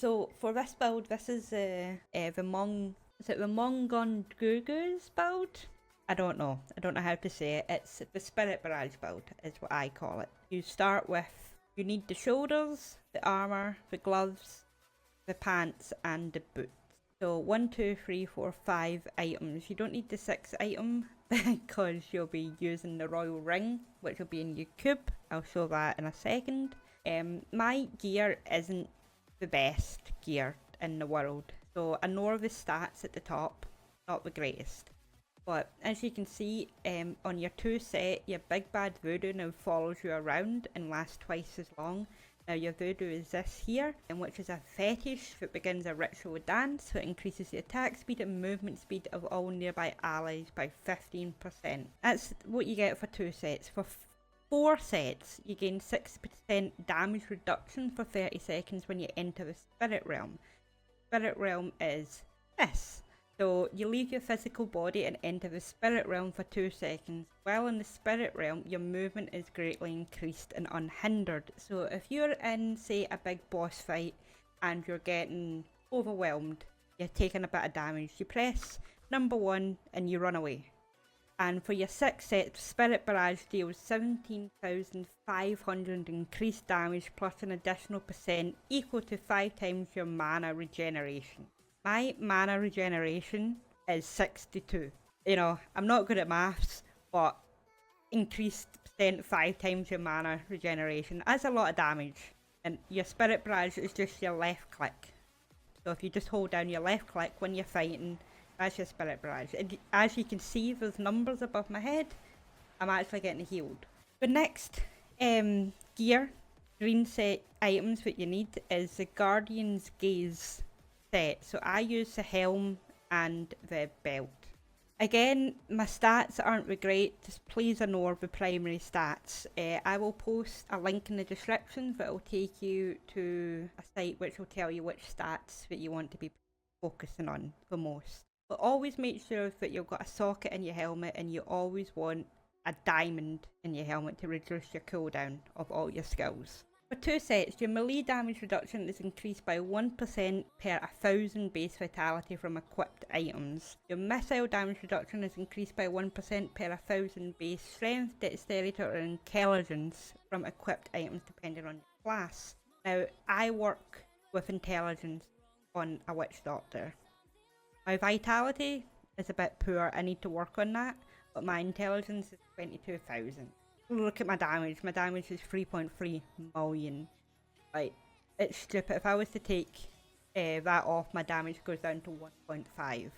So for this build, this is the Mundunugus build? I don't know. I don't know how to say it. It's the Spirit Barrage build is what I call it. You start with, you need the shoulders, the armor, the gloves, the pants and the boots. So 1, 2, 3, 4, 5 items. You don't need the 6th item because you'll be using the royal ring, which will be in your cube. I'll show that in a second. My gear isn't the best gear in the world. So I know the stats at the top, not the greatest. But as you can see on your 2 set, your big bad voodoo now follows you around and lasts twice as long. Now your voodoo is this here, which is a fetish that begins a ritual dance, so it increases the attack speed and movement speed of all nearby allies by 15%. That's what you get for 2 sets. For 4 sets, you gain 6% damage reduction for 30 seconds when you enter the Spirit Realm. Spirit Realm is this. So you leave your physical body and enter the Spirit Realm for 2 seconds. While in the Spirit Realm, your movement is greatly increased and unhindered. So if you're in, say, a big boss fight and you're getting overwhelmed, you're taking a bit of damage, you press number 1 and you run away. And for your 6th set, Spirit Barrage deals 17,500 increased damage plus an additional percent equal to 5 times your mana regeneration. My mana regeneration is 62. You know, I'm not good at maths, but increased percent 5 times your mana regeneration. That's a lot of damage. And your Spirit Barrage is just your left click. So if you just hold down your left click when you're fighting, that's your Spirit Barrage. And as you can see, there's numbers above my head. I'm actually getting healed. The next gear, green set items that you need is the Guardian's Gaze set. So I use the helm and the belt. Again, my stats aren't the great, just please ignore the primary stats. I will post a link in the description that will take you to a site which will tell you which stats that you want to be focusing on the most. But always make sure that you've got a socket in your helmet and you always want a diamond in your helmet to reduce your cooldown of all your skills. For 2 sets, your melee damage reduction is increased by 1% per 1000 base vitality from equipped items. Your missile damage reduction is increased by 1% per 1000 base strength, dexterity or intelligence from equipped items depending on your class. Now, I work with intelligence on a witch doctor. My vitality is a bit poor, I need to work on that, but my intelligence is 22,000. Look at my damage is 3.3 million. Like, it's stupid. If I was to take that off, my damage goes down to 1.5.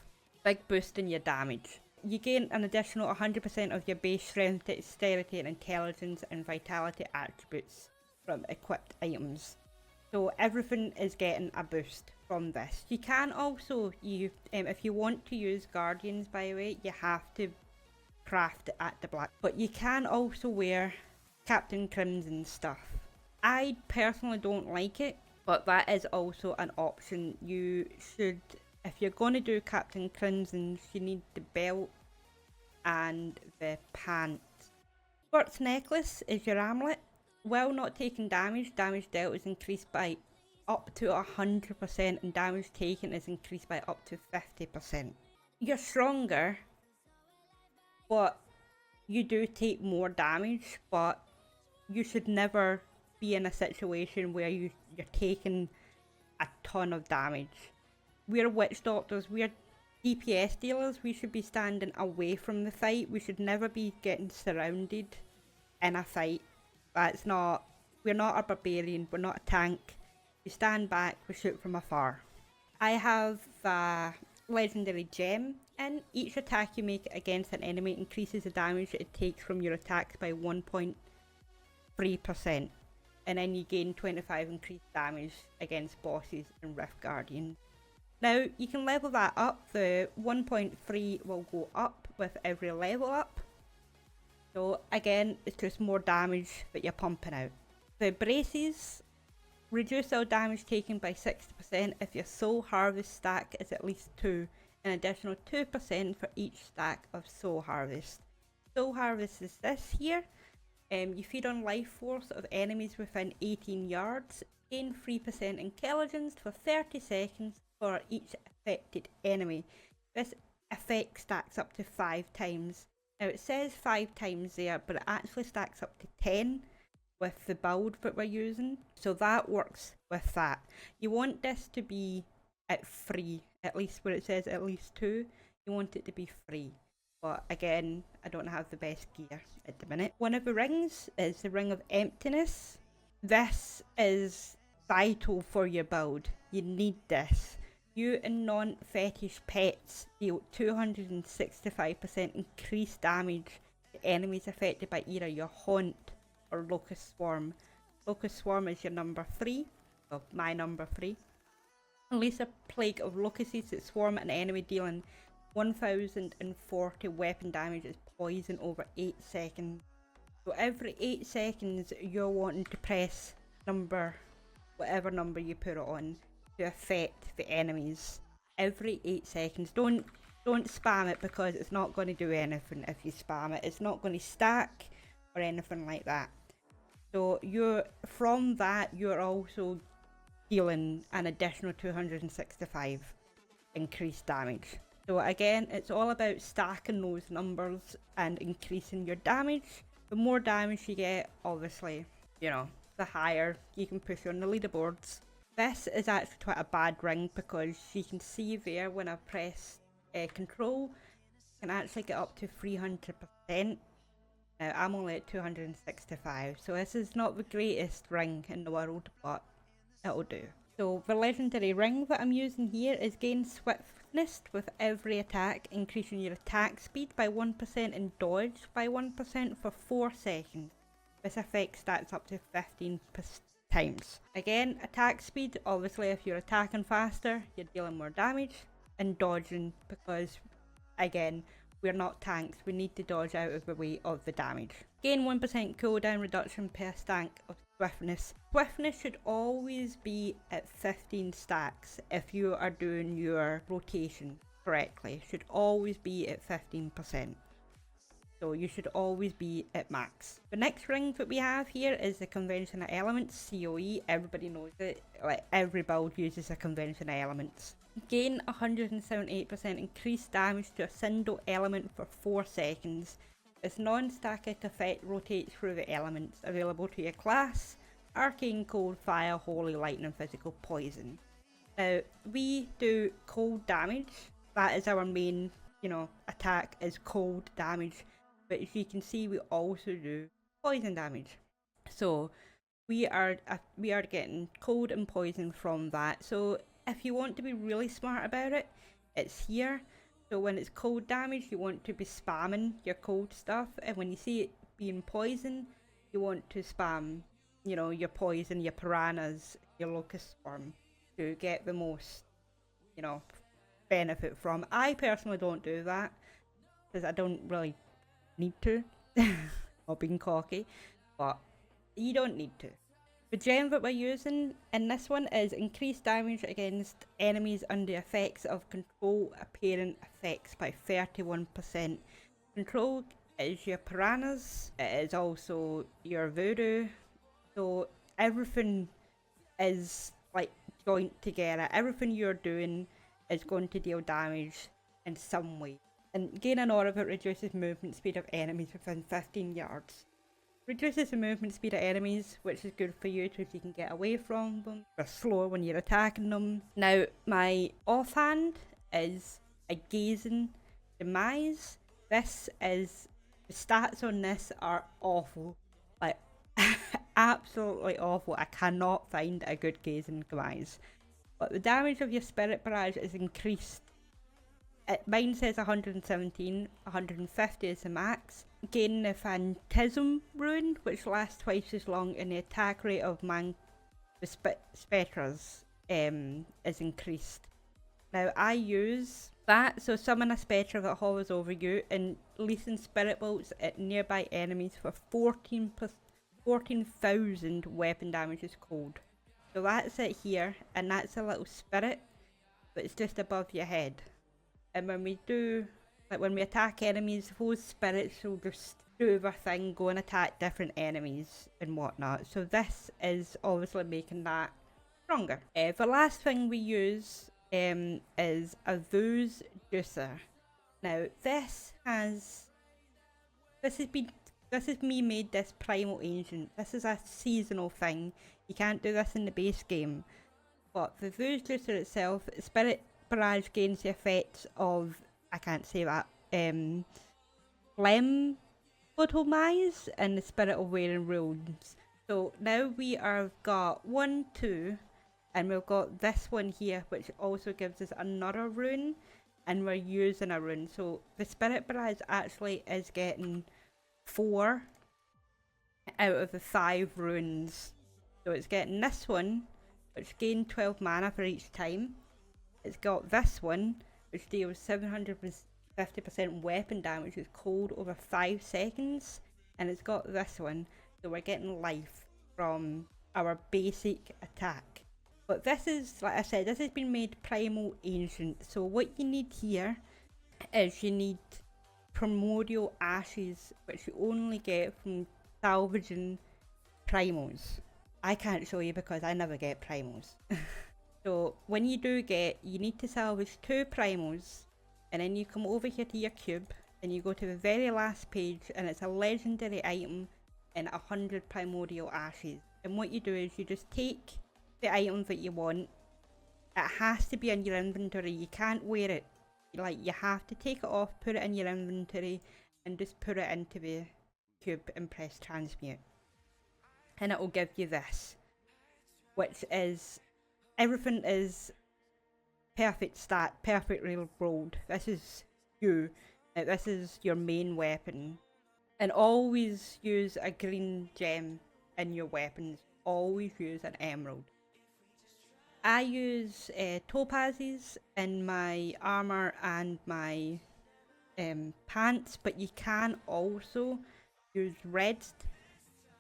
Big boost in your damage. You gain an additional 100% of your base strength, dexterity and intelligence and vitality attributes from equipped items. So everything is getting a boost from this. You can also, if you want to use Guardians, by the way, you have to craft it at the black. But you can also wear Captain Crimson stuff. I personally don't like it, but that is also an option. You should, if you're going to do Captain Crimson's, you need the belt and the pants. Quartz necklace is your amulet. While not taking damage, damage dealt is increased by up to 100% and damage taken is increased by up to 50%. You're stronger, but you do take more damage, but you should never be in a situation where you're taking a ton of damage. We're witch doctors, we're DPS dealers, we should be standing away from the fight. We should never be getting surrounded in a fight. We're not a barbarian, we're not a tank. We stand back, we shoot from afar. I have a legendary gem, and each attack you make against an enemy increases the damage that it takes from your attacks by 1.3%. And then you gain 25 increased damage against bosses and Rift Guardians. Now you can level that up, the 1.3 will go up with every level up. So again, it's just more damage that you're pumping out. The braces reduce all damage taken by 60% if your soul harvest stack is at least 2, an additional 2% for each stack of soul harvest. Soul harvest is this here. You feed on life force of enemies within 18 yards. Gain 3% intelligence for 30 seconds for each affected enemy. This effect stacks up to 5 times. Now it says 5 times there, but it actually stacks up to 10 with the build that we're using. So that works with that. You want this to be at 3, at least where it says at least 2. You want it to be 3. But again, I don't have the best gear at the minute. One of the rings is the Ring of Emptiness. This is vital for your build. You need this. You and non-fetish pets deal 265% increased damage to enemies affected by either your Haunt or Locust Swarm. Locust Swarm is your number 3, well, my number 3. Unleash a plague of locusts that swarm an enemy, dealing 1040 weapon damage as poison over 8 seconds. So every 8 seconds you're wanting to press whatever number you put it on to affect the enemies. Every 8 seconds. Don't spam it, because it's not going to do anything if you spam it. It's not going to stack or anything like that. So from that you're also dealing an additional 265 increased damage. So again, it's all about stacking those numbers and increasing your damage. The more damage you get, obviously, you know, the higher you can push on the leaderboards. This is actually quite a bad ring, because you can see there when I press control, I can actually get up to 300%. Now I'm only at 265, so this is not the greatest ring in the world, but it'll do. So the legendary ring that I'm using here is gain swiftness with every attack, increasing your attack speed by 1% and dodge by 1% for 4 seconds. This effect stacks up to 15 times. Again, attack speed, obviously if you're attacking faster, you're dealing more damage, and dodging, because again, we're not tanks, we need to dodge out of the way of the damage. Gain 1% cooldown reduction per stack of swiftness. Swiftness should always be at 15 stacks if you are doing your rotation correctly. Should always be at 15%. So you should always be at max. The next ring that we have here is the Convention of Elements, COE. Everybody knows it. Like, every build uses a Convention of Elements. Gain 178% increased damage to a single element for 4 seconds. This non-static effect rotates through the elements available to your class: Arcane, Cold, Fire, Holy, Lightning, Physical, Poison. Now, we do cold damage. That is our main, attack, is cold damage. But as you can see, we also do poison damage. So we are getting cold and poison from that. So if you want to be really smart about it, it's here. So when it's cold damage, you want to be spamming your cold stuff, and when you see it being poison, you want to spam, your poison, your piranhas, your locust swarm, to get the most, benefit from. I personally don't do that, because I don't really need to. Not being cocky, but you don't need to. The gem that we're using in this one is increased damage against enemies under effects of control apparent effects by 31%. Control is your piranhas, it is also your voodoo, so everything is like joined together. Everything you're doing is going to deal damage in some way. And gain an aura that reduces movement speed of enemies within 15 yards. Reduces the movement speed of enemies, which is good for you if you can get away from them. They're slower when you're attacking them. Now, my offhand is a Gazing Demise. The stats on this are awful. Like, absolutely awful. I cannot find a good Gazing Demise. But the damage of your Spirit Barrage is increased. Mine says 117, 150 is the max. Gain the Phantasm Rune, which lasts twice as long, and the attack rate of the Spectres is increased. Now I use that, so summon a Spectre that hovers over you and releasing Spirit Bolts at nearby enemies for 14,000 weapon damage is cold. So that's it here, and that's a little spirit, but it's just above your head. And when we attack enemies, those spirits will just do their thing, go and attack different enemies and whatnot. So this is obviously making that stronger. The last thing we use is a Voo's Juicer. Now this has me made this Primal Ancient. This is a seasonal thing. You can't do this in the base game. But the Voo's Juicer itself, Spirit Barrage gains the effects of, I can't say that, Phlegm Photomize and the Spirit of Wearing Runes. So now we have got 1, 2, and we've got this one here, which also gives us another rune, and we're using a rune. So the Spirit Barrage actually is getting 4 out of the 5 runes. So it's getting this one, which gains 12 mana for each time. It's got this one, which deals 750% weapon damage with cold over 5 seconds. And it's got this one, so we're getting life from our basic attack. But this is, like I said, this has been made Primal Ancient. So what you need here is you need Primordial Ashes, which you only get from salvaging primals. I can't show you because I never get primals. So when you do get, you need to salvage 2 primals, and then you come over here to your cube and you go to the very last page, and it's a legendary item and 100 Primordial Ashes. And what you do is you just take the item that you want. It has to be in your inventory. You can't wear it. Like, you have to take it off, put it in your inventory, and just put it into the cube and press transmute. And it will give you this, which is, everything is perfect stat, perfectly rolled. This is you. This is your main weapon. And always use a green gem in your weapons. Always use an emerald. I use topazes in my armor and my pants, but you can also use reds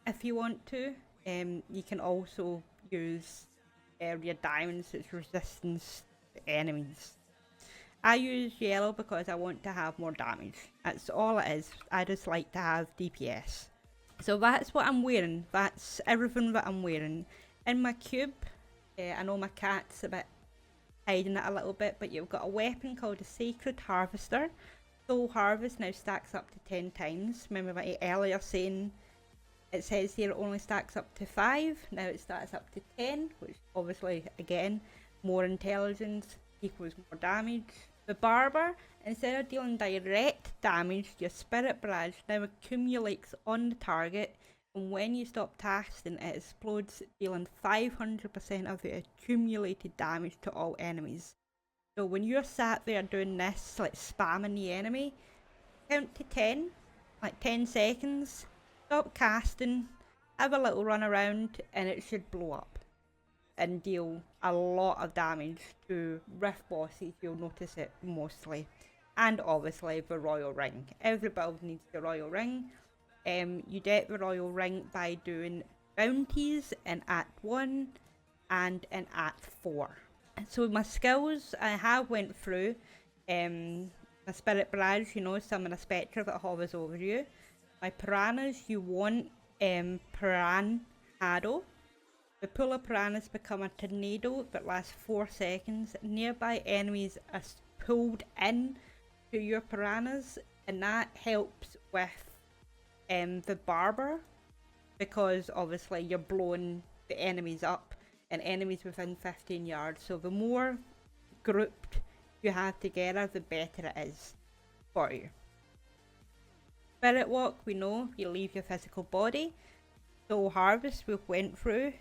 if you want to. You can also use your diamonds, it's resistance to enemies. I use yellow because I want to have more damage. That's all it is. I just like to have DPS. So that's what I'm wearing. That's everything that I'm wearing. In my cube, I know my cat's a bit hiding it a little bit, but you've got a weapon called a Sacred Harvester. Soul Harvest now stacks up to 10 times. Remember my earlier saying, it says here it only stacks up to 5. Now it stacks up to 10, which obviously, again, more intelligence equals more damage. The Barber, instead of dealing direct damage, your Spirit Barrage now accumulates on the target, and when you stop casting, it explodes, dealing 500% of the accumulated damage to all enemies. So when you're sat there doing this, like spamming the enemy, count to 10, like 10 seconds, stop casting, have a little run around, and it should blow up and deal a lot of damage to rift bosses. You'll notice it mostly. And obviously the Royal Ring. Every build needs the Royal Ring. You get the Royal Ring by doing bounties in Act 1 and in Act 4. So my skills, I have went through my Spirit Barrage, you know, summon a spectre that hovers over you. My piranhas, you want Piran Harrow. The pool of piranhas become a tornado that lasts 4 seconds. Nearby enemies are pulled in to your piranhas, and that helps with the Barber, because obviously you're blowing the enemies up and enemies within 15 yards. So the more grouped you have together, the better it is for you. Spirit Walk, we know you leave your physical body. Soul Harvest, we went through.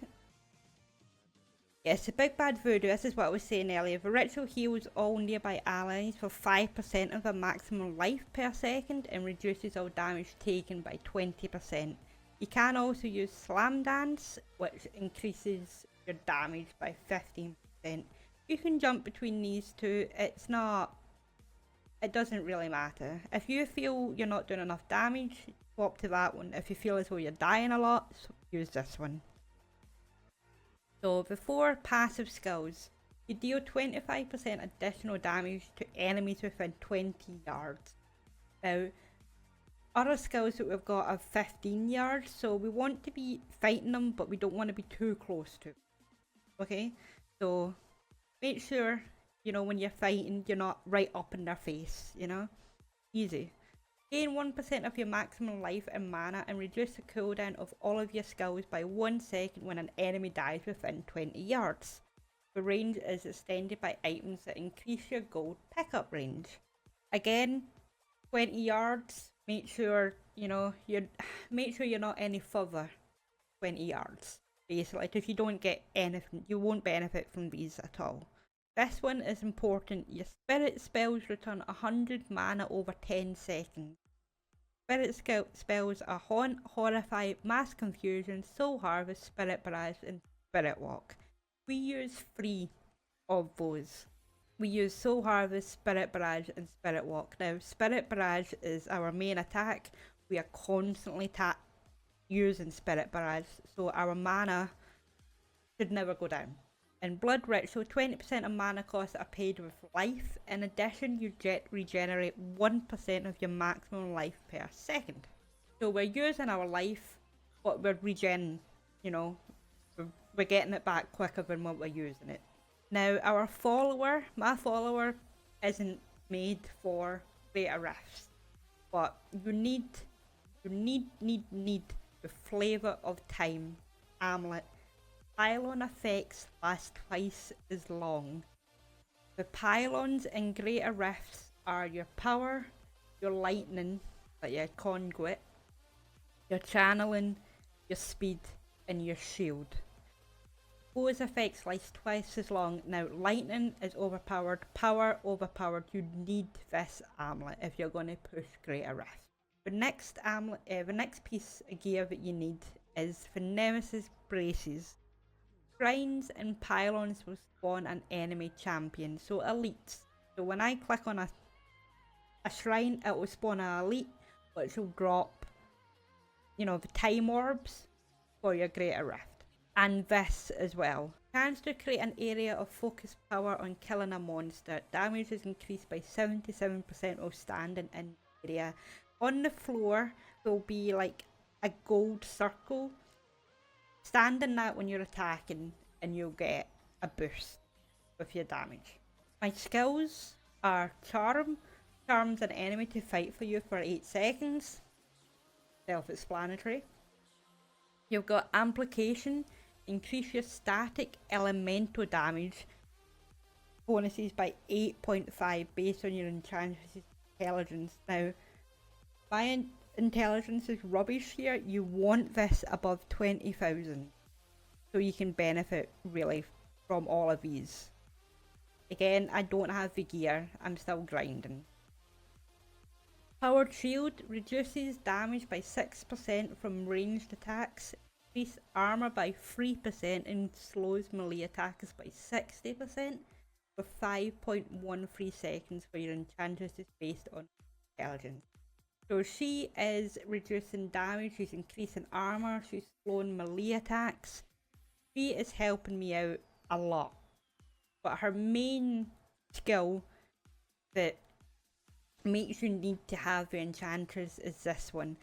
Yes, the Big Bad Voodoo, this is what I was saying earlier. The ritual heals all nearby allies for 5% of their maximum life per second and reduces all damage taken by 20%. You can also use Slam Dance, which increases your damage by 15%. You can jump between these two. It doesn't really matter. If you feel you're not doing enough damage, swap to that one. If you feel as though you're dying a lot, use this one. So before passive skills, you deal 25% additional damage to enemies within 20 yards. Now, Other skills that we've got are 15 yards, so we want to be fighting them, but we don't want to be too close to. Okay, so make sure, you know, when you're fighting, you're not right up in their face, you know? Easy. Gain 1% of your maximum life and mana and reduce the cooldown of all of your skills by 1 second when an enemy dies within 20 yards. The range is extended by items that increase your gold pickup range. Again, 20 yards, make sure, you know, make sure you're not any further 20 yards. Basically, if you don't get anything, you won't benefit from these at all. This one is important. Your spirit spells return 100 mana over 10 seconds. Spirit spells are Haunt, Horrify, Mass Confusion, Soul Harvest, Spirit Barrage, and Spirit Walk. We use 3 of those. We use Soul Harvest, Spirit Barrage, and Spirit Walk. Now, Spirit Barrage is our main attack. We are constantly using Spirit Barrage, so our mana should never go down. In Blood Ritual, 20% of mana costs are paid with life. In addition, you regenerate 1% of your maximum life per second. So we're using our life, but we're regenerating, you know, we're getting it back quicker than what we're using it. Now, my follower isn't made for Greater Rifts, but you need the Flavour of Time amulet. Pylon effects last twice as long. The pylons in Greater Rifts are your power, your lightning, like your conduit, your channeling, your speed, and your shield. Those effects last twice as long. Now, lightning is overpowered, power overpowered. You need this amulet if you're going to push Greater Rift. The next amulet, the next piece of gear that you need is the Nemesis Braces. Shrines and pylons will spawn an enemy champion, so elites. So when I click on a shrine, it will spawn an elite, which will drop, you know, the time orbs for your Greater Rift. And this as well. Chance to create an area of focused power on killing a monster. Damage is increased by 77% while standing in the area. On the floor will be like a gold circle. Stand in that when you're attacking and you'll get a boost with your damage. My skills are Charm. Charms an enemy to fight for you for 8 seconds. Self-explanatory. You've got Amplification. Increase your static elemental damage bonuses by 8.5 based on your enchantress's intelligence. Now, my intelligence is rubbish here. You want this above 20,000 so you can benefit really from all of these. Again, I don't have the gear. I'm still grinding. Powered Shield reduces damage by 6% from ranged attacks. Increase armor by 3% and slows melee attackers by 60% for 5.13 seconds for your enchantress is based on intelligence. So she is reducing damage, she's increasing armor, she's slowing melee attacks. She is helping me out a lot. But her main skill that makes you need to have the enchantress is this one.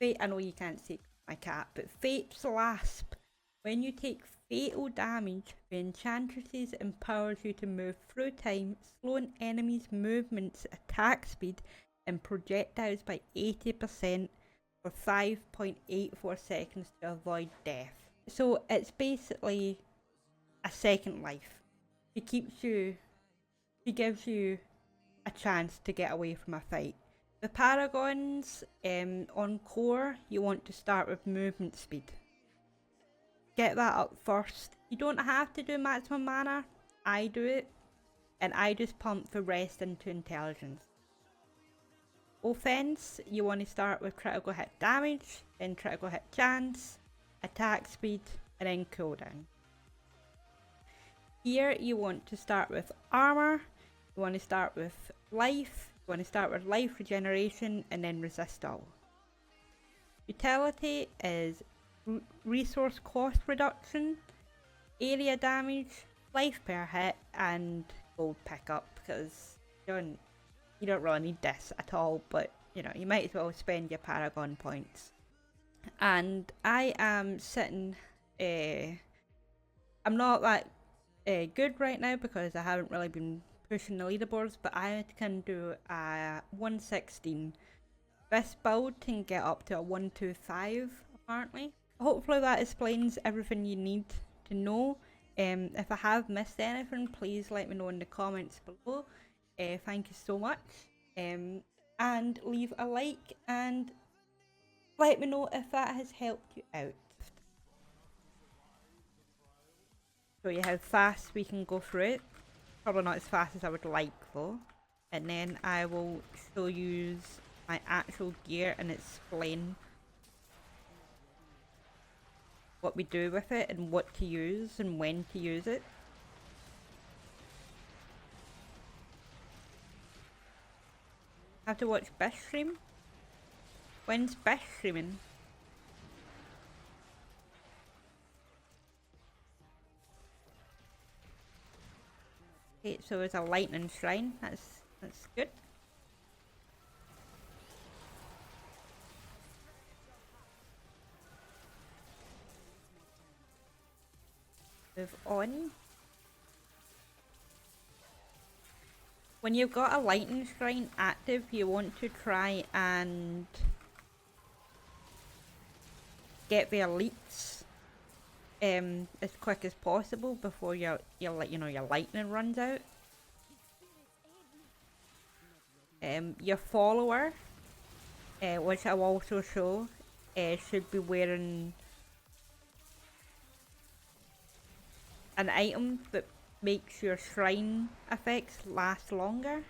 I know you can't see my cat, but Fate's Lasp. When you take fatal damage, the enchantress empowers you to move through time, slowing enemies' movements, attack speed, and projectiles by 80% for 5.84 seconds to avoid death. So it's basically a second life. She gives you a chance to get away from a fight. The Paragons, on core, you want to start with movement speed. Get that up first. You don't have to do maximum mana. I do it. And I just pump the rest into intelligence. Offense, you want to start with critical hit damage, then critical hit chance, attack speed, and then cooldown. Here you want to start with armor. You want to start with life. You want to start with life regeneration and then resist all. Utility is resource cost reduction, area damage, life per hit, and gold pickup, because you don't really need this at all, but you know, you might as well spend your Paragon points. And I am sitting, I'm not that good right now because I haven't really been pushing the leaderboards, but I can do a 116. This build can get up to a 125 apparently. Hopefully that explains everything you need to know. If I have missed anything, please let me know in the comments below. Thank you so much. And leave a like and let me know if that has helped you out. Show you how fast we can go through it. Probably not as fast as I would like though. And then I will show you my actual gear and explain what we do with it and what to use and when to use it. I have to watch Bish stream? When's Bish streaming? Okay, so it's a lightning shrine. That's good. Move on. When you've got a lightning shrine active, you want to try and get the elites as quick as possible before your lightning runs out. Your follower, which I'll also show, should be wearing an item that makes your shrine effects last longer.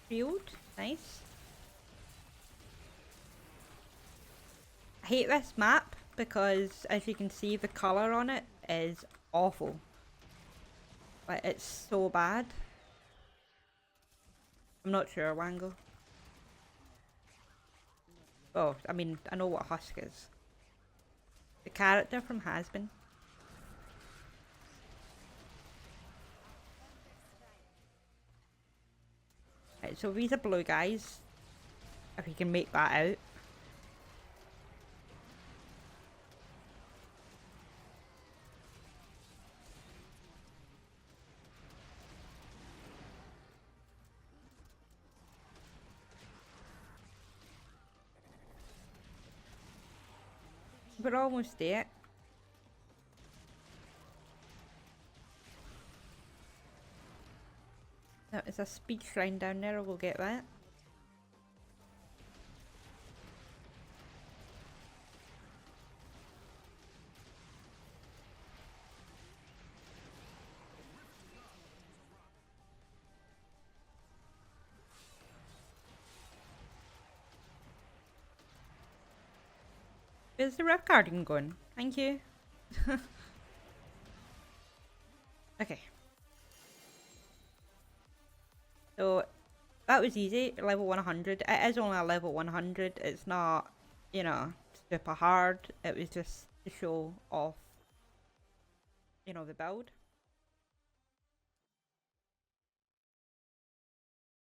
Shield, nice. I hate this map because, as you can see, the colour on it is awful. Like, it's so bad. I'm not sure, Wango. Oh, I mean, I know what Husk is. The character from Has-Been. Right, so these are blue guys. If you can make that out. We're almost there. There's a speed shrine down there, we'll get that. Is the Rift Guardian going? Thank you. Okay. So, that was easy, level 100. It is only a level 100, it's not, you know, super hard. It was just to show off, you know, the build.